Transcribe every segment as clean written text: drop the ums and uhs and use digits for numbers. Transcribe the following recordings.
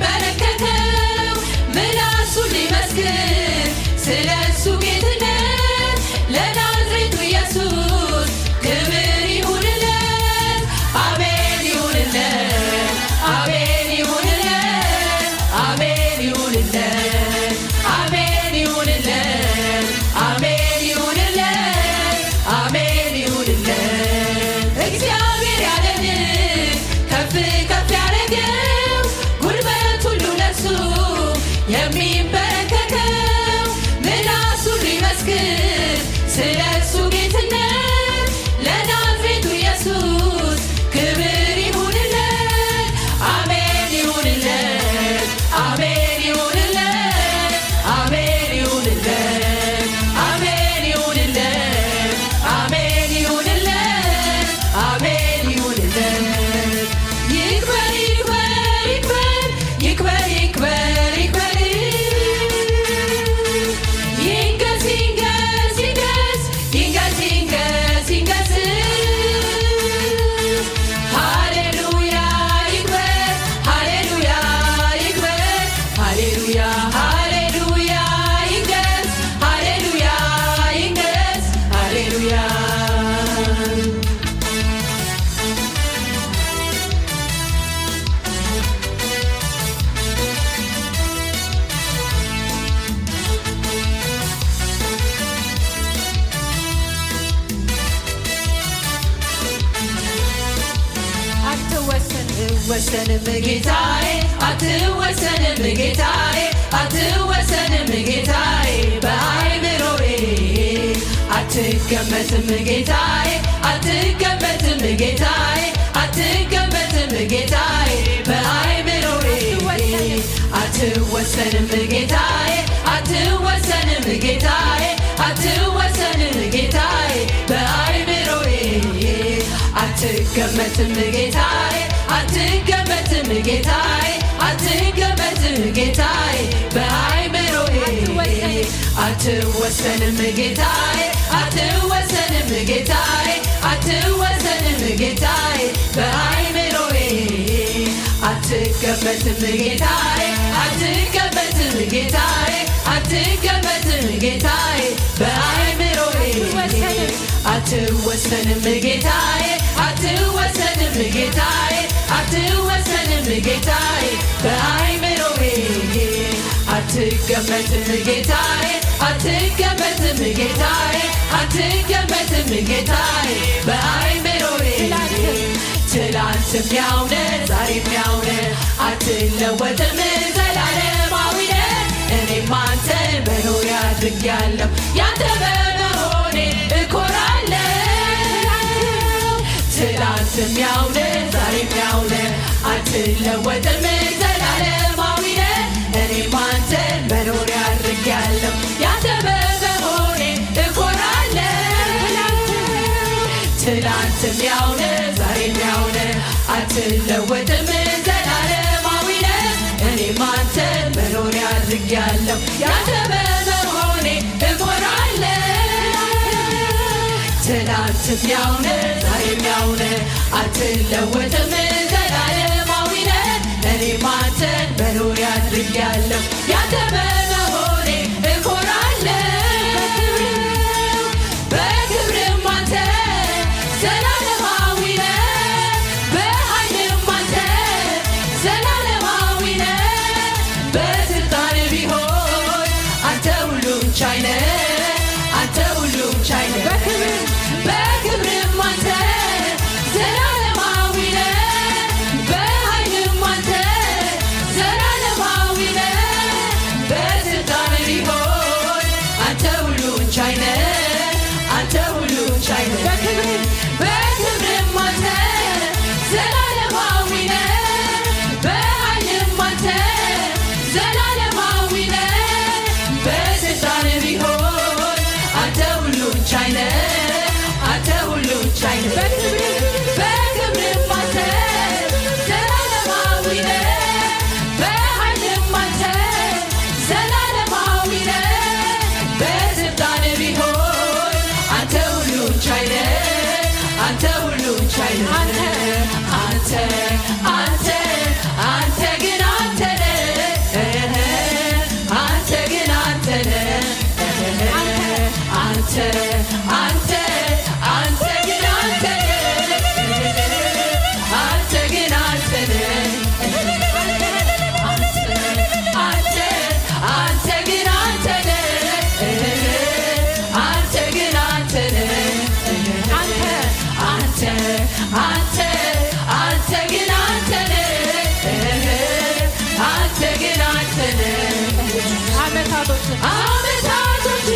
የሚንበረከከው ምላሱ ሊመስክር ስለሱ ጌትነት ለናዝሬቱ ኢየሱስ ክብር ይሁንለት። አሜን ይሁንለት፣ አሜን ይሁንለት፣ አሜን ይሁንለት፣ አሜን ይሁንለት፣ አሜን ይሁንለት፣ አሜን ይሁንለት። እግዚአብሔር ያለንን ከፍ ከፍ ያደረገው ጉልበት ሁሉ ለሱ የሚንበረከከው ምላሱ ሊመስክር ስለሱ ጌትነት ለናዝሬቱ ኢየሱስ ክብር ይሁንለት። አሜን ይሁንለት፣ አሜን ይሁንለት፣ አሜን ይሁንለት፣ አሜን ይሁንለት፣ አሜን ይሁንለት፣ አሜን ይሁንለት። ይክበር ይክበር ይክበር ይክበር ይክበር ይንገስ ይንገስ ይንገስ ይንገስ ይንገስ ይንገስ ሃሌሉያ ይክበር ሃሌሉያ ይክበር ሃሌሉያ ሃሌሉያ ይንገስ ሃሌሉያ ይንገስ ሃሌሉያ አትወሰንም ጌታዬ አትወሰንም ጌታዬ አትወሰንም ጌታዬ በአእምሮዬ አትገመትም ጌታዬ አትገመትም ጌታዬ አትገመትም ጌታዬ በአእምሮዬ አትወሰንም ጌታዬ አትወሰንም ጌታዬ አትወሰንም ጌታዬ በአእምሮዬ አትገመትም ጌታዬ አትገመትም ጌታዬ አትገመትም ጌታዬ በአእምሮዬ አትወሰንም ጌታዬ አትወሰንም ጌታዬ አትወሰንም ጌታዬ በአእምሮዬ አትገመትም ጌታዬ አትገመትም ጌታዬ አትገመትም ጌታዬ በአእምሮዬ አትወሰንም ጌታዬ አትወሰንም ጌታዬ አትወሰንም ጌታዬ በአእምሮዬ አትገመትም ጌታዬ አትገመትም ጌታዬ አትገመትም ጌታዬ በአእምሮዬ ትላንትም ያው ነህ ዛሬም ያው ነህ አትለወጥም ዘላለማዊ ነህ። እኔም አንተን መኖሪያ አድርጌያለሁ ያንተ በመሆኔ እኮራለሁ። ትላንትም ያው ነህ ዛሬም ያው ነህ አትለወጥም ዘላለማዊ ነህ። እኔም አንተን መኖሪያ አድርጌያለሁ ያንተ በመሆኔ እኮራለሁ። ትላንትም ያው ነህ ዛሬም ያው ነህ አትለወጥም ዘላለማዊ ነህ። እኔም አንተን መኖሪያ አድርጌያለሁ ያንተ በመሆኔ እኮራለሁ። ትላንትም ያው ነህ ዛሬም ያው ነህ አትለወጥም ዘላለማዊ ነህ። እኔም አንተን መኖሪያ አድርጌያለሁ ያንተ በመሆኔ እኮራለሁ። በክብርም አንተ ዘላለማዊ ነህ በኃይልም አንተ ዘላለማዊ ነህ። በስልጣን ቢሆን አንተ ሁሉን ቻይ ነህ አንተ ሁሉን ቻይ ነህ። በክብርም አንተ ዘላለማዊ ነህ በኃይልም አንተ ዘላለማዊ ነህ። በስልጣን ቢሆን አንተ ሁሉን ቻይ ነህ አንተ ሁሉን ቻይ ነህ። በክብርም አንተ ዘላለማዊ ነህ በኃይልም አንተ ዘላለማዊ ነህ። በስልጣን ቢሆን አንተ ሁሉን ቻይ ነህ ዓመታቶች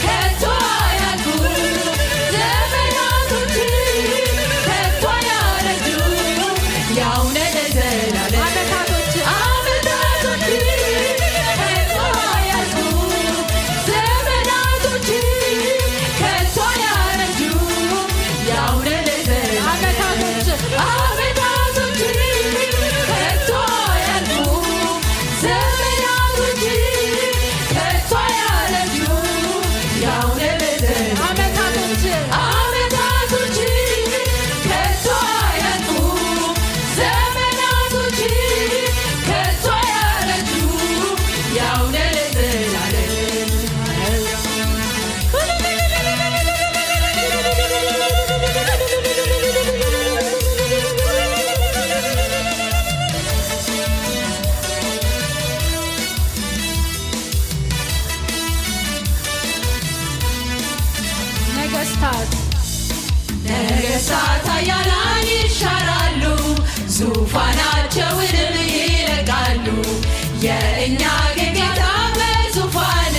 ከቶ አያልቁም ዘመናቶች ከቶ አያረጁም ያው ነህ ለዘላለም ዓመታቶች ከቶ አያልቁም ዘመናቶች ከቶ አያረጁም ያው ነህ ለዘላለም ዓመታቶች ከቶ አያልቁም ዘመናቶች ከቶ አያረጁም ያው ነህ ለዘላለም ዓመታቶች ከቶ አያልቁም ዘመናቶች ከቶ አያረጁም ያው ነህ ለዘላለም ነገሥታት ኃያላን ይሻራሉ ዙፋናቸውንም ይለቃሉ የእኛ ግን ጌታ በዙፋን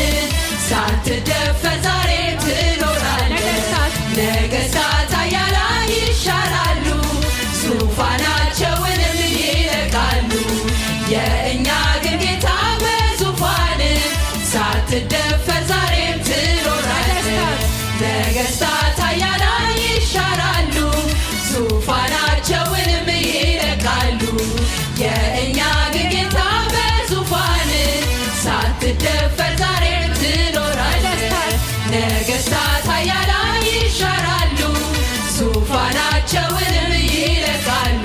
ሳትደፈር ዛሬም ትኖራለህ ነገሥታት ኃያላን ይሻራሉ ዙፋናቸውንም ይለቃሉ የእኛ ግን ጌታ በዙፋን ሳትደፈር ዛሬም ትኖራለህ ነገሥታት ኃያላን ይሻራሉ ዙፋናቸውንም ይለቃሉ የእኛ ግን ጌታ በዙፋን ሳትደፈር ዛሬም ትኖራለህ ነገሥታት ኃያላን ይሻራሉ ዙፋናቸውንም ይለቃሉ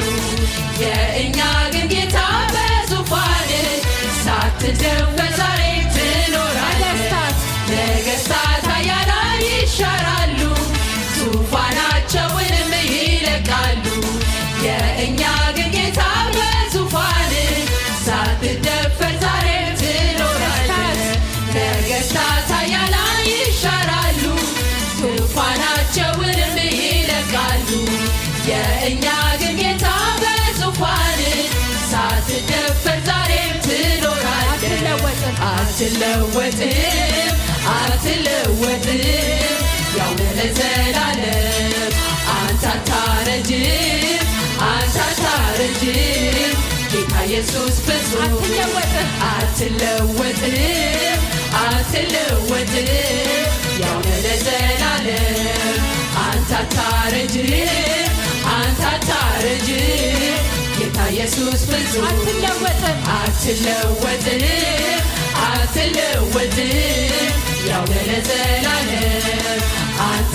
የእኛ ግን ጌታ በዙፋን ሳትደፈር ዛሬም ትኖራለህ ነገሥታት ኃያላን ይሻራሉ ዙፋናቸውንም ይለቃሉ የእኛ ግን ጌታ በዙፋን ሳትደፈር ዛሬም ትኖራለህ ነገሥታት ኃያላን ይሻራሉ ዙፋናቸውንም ይለቃሉ የእኛ ግን ጌታ በዙፋን ሳትደፈር ዛሬም ትኖራለህ አትለወጥም ያው ነህ ለዘላለም አንተ አታረጅም ጌታ ኢየሱስ ፍጹም አትለወጥም ያው ነህ ለዘላለም አንተ አታረጅም ጌታ ኢየሱስ ፍጹም አትለወጥም ያው ነህ ለዘላለም አንተ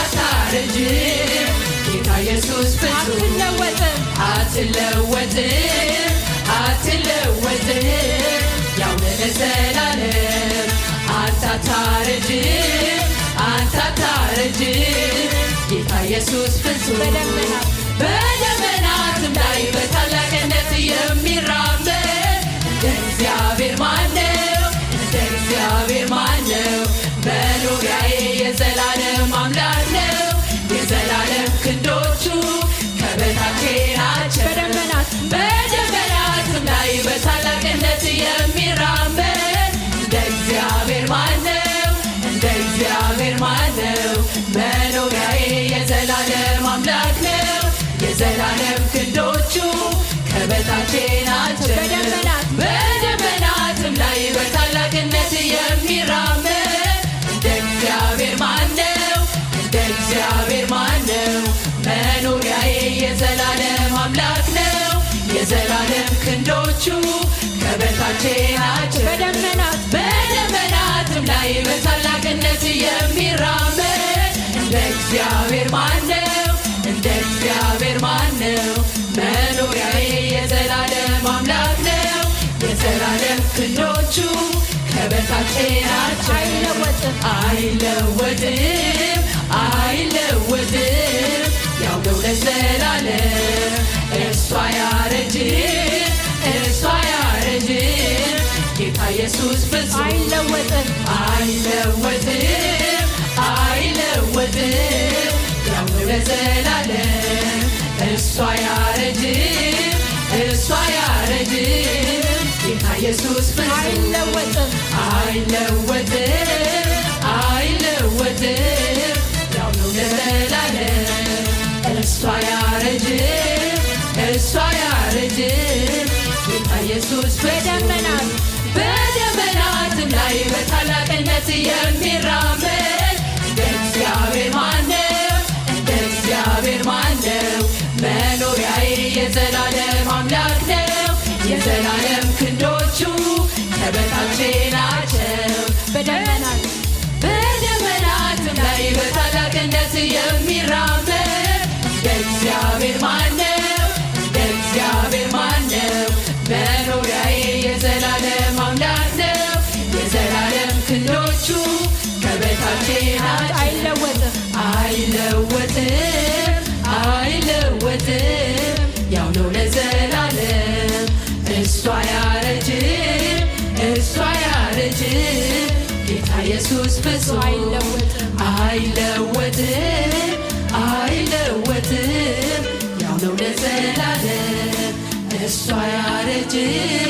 አታረጅም ጌታ ኢየሱስ ፍጹም አትለወጥም ያው ነህ ለዘላለም አንተ አታረጅም ጌታ ኢየሱስ ፍጹም በደመናትም ላይ በታላቅነት የሚራመድ እንደ እግዚአብሔር ማነው መኖሪያዬ የዘላለም አምላክ ነው የዘላለም ክንዶቹ ከበታቼ ናቸው በደመናትም ላይ በታላቅነት የሚራመድ እንደ እግዚአብሔር ማነው መኖሪያዬ የዘላለም አምላክ ነው የዘላለም ክንዶቹ ከበታቼ ናቸው በደመናትም ላይ በታላቅነት የሚራመድ እንደ እግዚአብሔር ማነው መኖሪያዬ የዘላለም አምላክ ነው የዘላለም ክንዶቹ ከበታቼ ናቸው በደመናትም ላይ በታላቅነት የሚራመድ እንደ እግዚአብሔር ማነው መኖሪያዬ የዘላለም አምላክ ነው የዘላለም ክንዶቹ ከበታቼ ናቸው አይለወጥም ያው ነው ለዘላለም እሱ አያረጅም ጌታ ኢየሱስ ፍጹም አይለወጥም ያው ነው ለዘላለም እሱ አያረጅም ጌታ ኢየሱስ ፍጹም አይለወጥም አይለወጥም አይለወጥም ያው ነው ለዘላለም እሱ አያረጅም እሱ አያረጅም ጌታ ኢየሱስ በደመናት በደመናትም ላይ በታላቅነት የሚራመድ እንደ እግዚአብሔር ማነው እንደ እግዚአብሔር ማነው መኖሪያዬ የዘላለም አምላክ ነው የዘላለም ክንዶቹ ከበታቼ ናቸው በደመናትም ላይ በታላቅነት የሚራመድ እንደ እግዚአብሔር ማነው እንደ እግዚአብሔር ማነው መኖሪያዬ የዘላለም አምላክ ነው የዘላለም ክንዶቹ ከበታቼ ናቸው አይለወጥም አይለወጥም አይለወጥም ያው ነው ለዘላለም እሱ አያረጅም እሱ አያረጅም ጌታ ኢየሱስ ፍጹም አይለወጥም አይለወጥም አይለወጥም ያው ነው ለዘላለም እሱ አያረጅም